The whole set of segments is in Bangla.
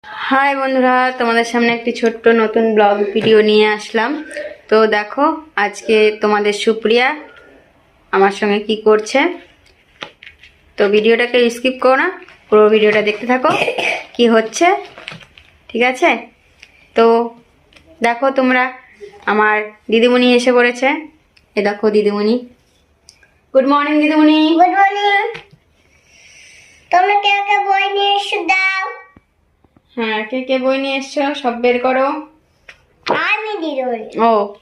হাই বন্ধুরা, তোমাদের সামনে একটি ছোট্ট নতুন ব্লগ ভিডিও নিয়ে আসলাম। তো দেখো আজকে তোমাদের সুপ্রিয়া আমার সঙ্গে কি করছে। তো ভিডিওটাকে স্কিপ করো না, পুরো ভিডিওটা দেখতে থাকো কি হচ্ছে, ঠিক আছে? তো দেখো তোমরা, আমার দিদিমণি এসে পড়েছে। এ দেখো দিদিমণি। গুড মর্নিং দিদিমণি। Good morning. তোমরা কে কে বই নিয়ে এসে দাও? হ্যাঁ, কে কে বই নিয়ে এসছো সব বের করো। আমি দিদিমণি।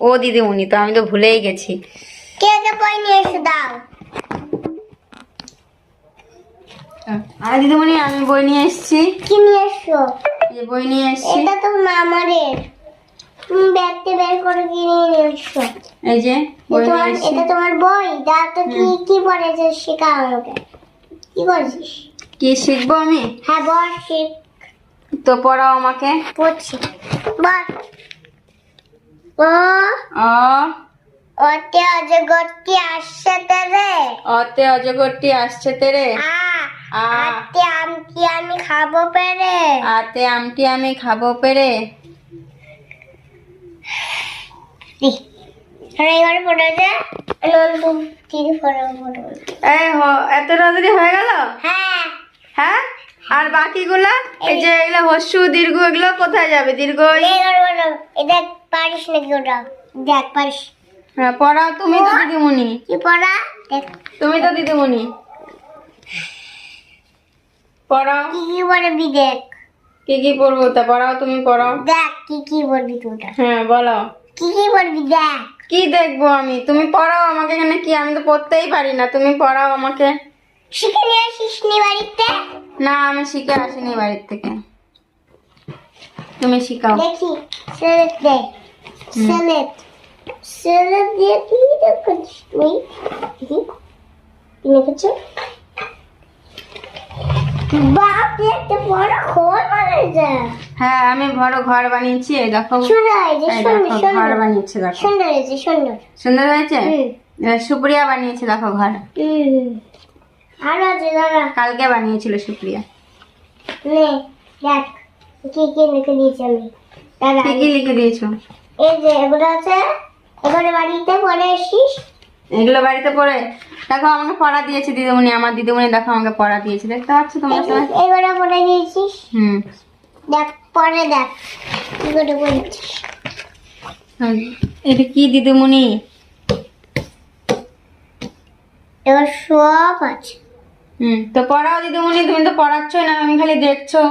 ও দিদিমণি, তো আমি তো ভুলেই গেছি। কে কে বই নিয়ে এসে দাও? আর দিদিমণি আমি বই নিয়ে এসেছি। কি নিয়ে এসছো? এই বই নিয়ে এসেছি। এটা তো মামারের। তুমি ব্যাগটা বের করে কি নিয়ে এসছো? এই যে বই নিয়ে এসেছি। এটা তোমার বই। দাও তো কি কি পড়েছে শেখাও আমাকে। কি করছিস? কি শিখবো আমি? হ্যাঁ বল, শিখ। তো পড়াও আমাকে। পড়ছি। বল। ও অ ওতে অজগরটি আসছে তেরে। অতে অজগরটি আসছে তেরে। আ আতে আমটি আমি খাবো পেরে। আতে আমটি আমি খাবো পেরে। এবার পড়েছে নন্দন তিরি পড়া পড়ো। এত তাড়াতাড়ি হয়ে গেল? হ্যাঁ হ্যাঁ, আর বাকিগুলা এই যে এগুলো হস্যু দীর্ঘ, এগুলো কোথায় যাবে? দীর্ঘ এবার বলো, এটা পারিস নাকি ওটা? দেখ পারিস। হ্যাঁ পড়াও, তুমি তো দিদিমণি। কি পড়া? দেখ তুমি তো দিদিমণি, পড়াও। কি কি পড়বি দেখ। কি কি পড়বো তা পড়াও, তুমি পড়াও। দেখ কি কি পড়বি তোটা। হ্যাঁ বলো। কি কি পড়বি দেখ। কি দেখবো আমি? তুমি পড়াও আমাকে। এখানে কি, আমি তো পড়তেই পারি না, তুমি পড়াও আমাকে। শিখে নিয়ে আসিস নি বাড়িতে? না, আমি শিখে আসিনি বাড়ির থেকে, তুমি শিখাও। দেখি সেলেট দে। সেলেট সেলেট দিয়ে কি দেখছিস তুই? কি লিখেছ? বাপ একটা বড় ঘর বানিয়েছে। হ্যাঁ, আমি বড় ঘর বানিয়েছি। এই দেখো, সুন্দর হয়েছে, এই সুন্দর দেখো সুন্দর ঘর বানিয়েছে, দেখো সুন্দর হয়েছে, সুন্দর। সুন্দর হয়েছে। হুম। এবার সুপ্রিয়া বানিয়েছে, দেখো ঘর। আরো আছে দাদা। কালকে বানিয়েছিল সুপ্রিয়া। নে দেখ কি কি লিখে দিয়েছি আমি। দাদা কি কি লিখে দিয়েছো? এই যে এগুলো আছে, এবারে বাড়িতে পড়ে এসিস। এগুলো বাড়িতে পড়ে দেখো, আমাকে পড়া দিয়েছে দিদিমণি। আমার দিদিমণি দেখো আমাকে পড়া দিয়েছে, দেখতে পাচ্ছ তোমরা সবাই? এবারে পড়ে দিয়েছিস। হুম। দেখ পরে দেখ কি করে পড়েছিস। এটা কি দিদিমণি? এবার সব আছে। তো পড়াও দিদিমণি, তুমি তো পড়াচ্ছই না, আমি খালি দেখছো।